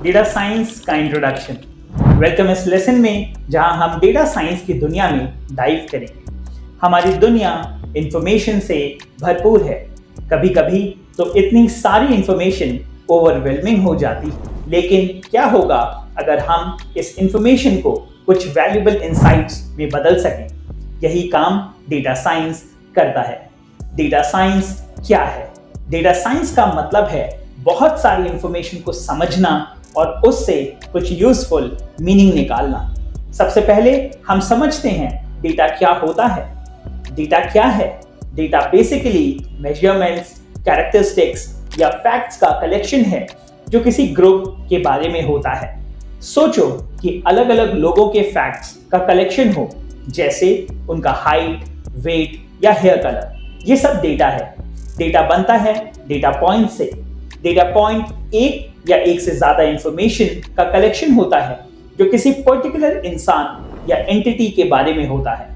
Data science का introduction. Welcome इस lesson में जहां हम डेटा साइंस की दुनिया में डाइव करेंगे। हमारी दुनिया इंफॉर्मेशन से भरपूर है। कभी कभी तो इतनी सारी इंफॉर्मेशन ओवरवेलमिंग हो जाती है, लेकिन क्या होगा अगर हम इस इंफॉर्मेशन को कुछ वैल्यूएबल इंसाइट्स में बदल सकें। यही काम डेटा साइंस करता है। डेटा साइंस क्या है? डेटा साइंस का मतलब है बहुत सारी इंफॉर्मेशन को समझना और उससे कुछ यूजफुल मीनिंग निकालना। सबसे पहले हम समझते हैं डेटा क्या होता है। डेटा क्या है? डेटा बेसिकली मेजरमेंट्स, कैरेक्टरिस्टिक्स या फैक्ट्स का कलेक्शन है जो किसी ग्रुप के बारे में होता है। सोचो कि अलग अलग लोगों के फैक्ट्स का कलेक्शन हो, जैसे उनका हाइट, वेट या हेयर कलर। ये सब डेटा है। डेटा बनता है डेटा पॉइंट से। डेटा पॉइंट एक या एक से ज्यादा इंफॉर्मेशन का कलेक्शन होता है जो किसी पर्टिकुलर इंसान या एंटिटी के बारे में होता है।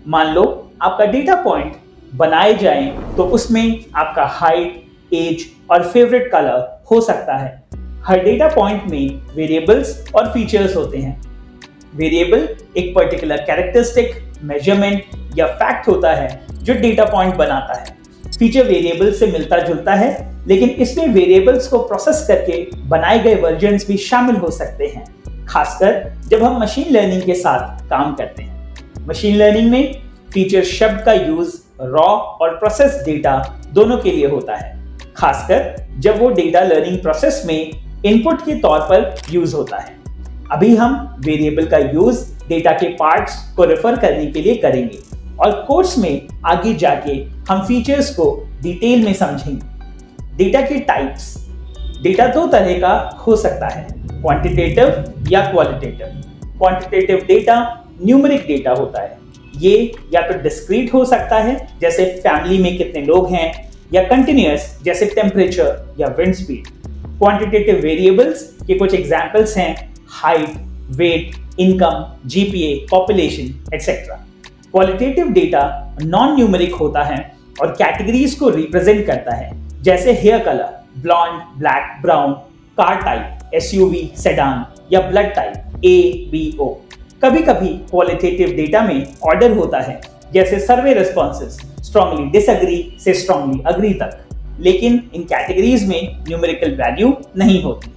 मान लो आपका डेटा पॉइंट बनाए जाएं तो उसमें आपका हाइट, एज और फेवरेट कलर हो सकता है। हर डेटा पॉइंट में वेरिएबल्स और फीचर्स होते हैं। वेरिएबल एक पर्टिकुलर कैरेक्टरिस्टिक, मेजरमेंट या फैक्ट होता है जो डेटा पॉइंट बनाता है। फीचर वेरिएबल से मिलता जुलता है, लेकिन इसमें वेरिएबल्स को प्रोसेस करके बनाए गए वर्जन्स भी शामिल हो सकते हैं, खासकर जब हम मशीन लर्निंग के साथ काम करते हैं। मशीन लर्निंग में फीचर शब्द का यूज रॉ और प्रोसेस डेटा दोनों के लिए होता है, खासकर जब वो डेटा लर्निंग प्रोसेस में इनपुट के तौर पर यूज होता है। अभी हम वेरिएबल का यूज डेटा के पार्ट्स को रेफर करने के लिए करेंगे और कोर्स में आगे जाके हम फीचर्स को डिटेल में समझेंगे। डेटा के टाइप्स। डेटा दो तरह का हो सकता है, क्वांटिटेटिव या qualitative. Quantitative data numeric data होता है। ये या तो डिस्क्रीट हो सकता है, जैसे फैमिली में कितने लोग हैं, या कंटिन्यूअस, जैसे टेम्परेचर या विंड स्पीड। क्वांटिटेटिव वेरिएबल्स के कुछ एग्जांपल्स हैं height, weight, income, GPA, population etcetera. Qualitative data non numeric होता है और कैटेगरीज को रिप्रेजेंट करता है, जैसे hair colour, blonde, black, brown, car type, SUV, sedan या blood type, A, B, O. कभी कभी क्वालिटेटिव डेटा में ऑर्डर होता है, जैसे सर्वे रिस्पॉन्सेज, स्ट्रांगली डिसएग्री से स्ट्रांगली अग्री तक, लेकिन इन कैटेगरीज में न्यूमेरिकल वैल्यू नहीं होती।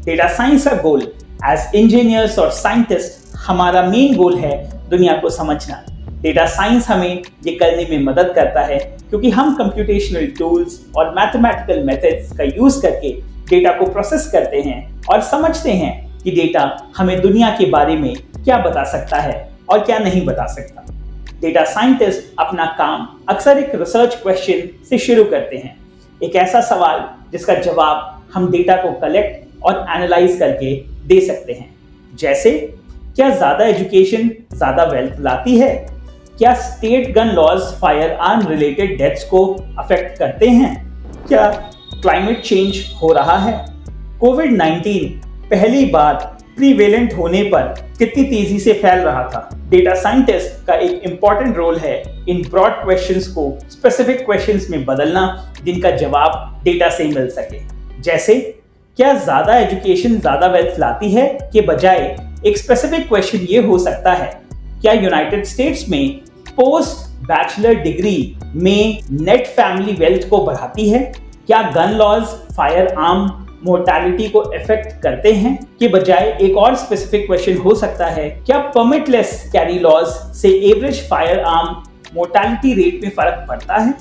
डेटा साइंस का गोल एज इंजीनियर्स और साइंटिस्ट, हमारा मेन गोल है दुनिया को समझना। डेटा साइंस हमें ये करने में मदद करता है क्योंकि हम कंप्यूटेशनल टूल्स और मैथमेटिकल मेथड्स का यूज करके डेटा को प्रोसेस करते हैं और समझते हैं कि डेटा हमें दुनिया के बारे में क्या बता सकता है और क्या नहीं बता सकता। डेटा साइंटिस्ट अपना काम अक्सर एक रिसर्च क्वेश्चन से शुरू करते हैं, एक ऐसा सवाल जिसका जवाब हम डेटा को कलेक्ट और एनालाइज करके दे सकते हैं, जैसे क्या ज्यादा एजुकेशन ज्यादा वेल्थ लाती है? क्या state gun laws firearm related deaths को अफेक्ट करते हैं? क्या क्लाइमेट चेंज हो रहा है? कोविड-19 पहली बार प्रीवेलेंट होने पर कितनी तेजी से फैल रहा था? डेटा साइंटिस्ट का एक इंपॉर्टेंट रोल है इन ब्रॉड क्वेश्चंस को स्पेसिफिक क्वेश्चंस में बदलना, जिनका जवाब डेटा से मिल सके। जैसे क्या ज्यादा एजुकेशन ज्यादा वेल्थ लाती है के बजाय एक स्पेसिफिक क्वेश्चन ये हो सकता है, क्या यूनाइटेड स्टेट्स में पोस्ट बैचलर डिग्री में नेट फैमिली वेल्थ को बढ़ाती है? क्या gun laws firearm mortality को इफेक्ट करते हैं के बजाय एक और स्पेसिफिक क्वेश्चन हो सकता है, क्या परमिटलेस कैरी लॉज से average fire arm mortality rate में फर्क पड़ता है?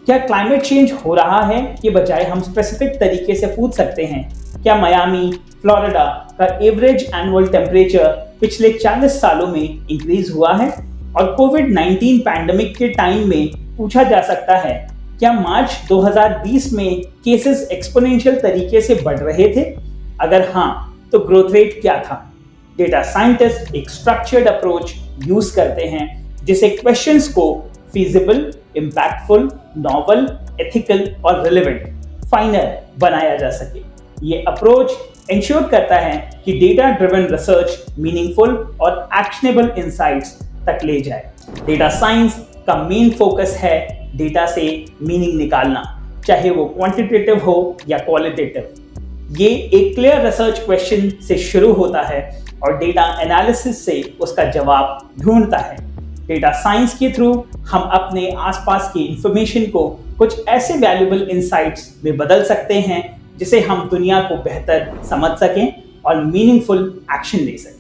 क्या क्लाइमेट चेंज हो रहा है के बजाय हम स्पेसिफिक तरीके से पूछ सकते हैं, क्या मियामी, फ्लोरिडा का एवरेज एनुअल टेम्परेचर पिछले 40 सालों में इंक्रीज हुआ है? और कोविड-19 पैंडेमिक के टाइम में पूछा जा सकता है, क्या मार्च 2020 में केसेस एक्सपोनेंशियल तरीके से बढ़ रहे थे? अगर हाँ, तो ग्रोथ रेट क्या था? डेटा साइंटिस्ट एक स्ट्रक्चर्ड अप्रोच यूज करते हैं जिसे क्वेश्चंस को फीजिबल, इम्पैक्टफुल, नॉवल, एथिकल और रिलेवेंट फाइनल बनाया जा सके। ये अप्रोच इंश्योर करता है कि डेटा ड्रिवन रिसर्च मीनिंगफुल और एक्शनेबल इंसाइट्स तक ले जाए। डेटा साइंस का मेन फोकस है डेटा से मीनिंग निकालना, चाहे वो क्वांटिटेटिव हो या क्वालिटेटिव। ये एक क्लियर रिसर्च क्वेश्चन से शुरू होता है और डेटा एनालिसिस से उसका जवाब ढूंढता है। डेटा साइंस के थ्रू हम अपने आसपास की इंफॉर्मेशन को कुछ ऐसे वैल्यूएबल इंसाइट्स में बदल सकते हैं जिसे हम दुनिया को बेहतर समझ सकें और मीनिंगफुल एक्शन ले सकें।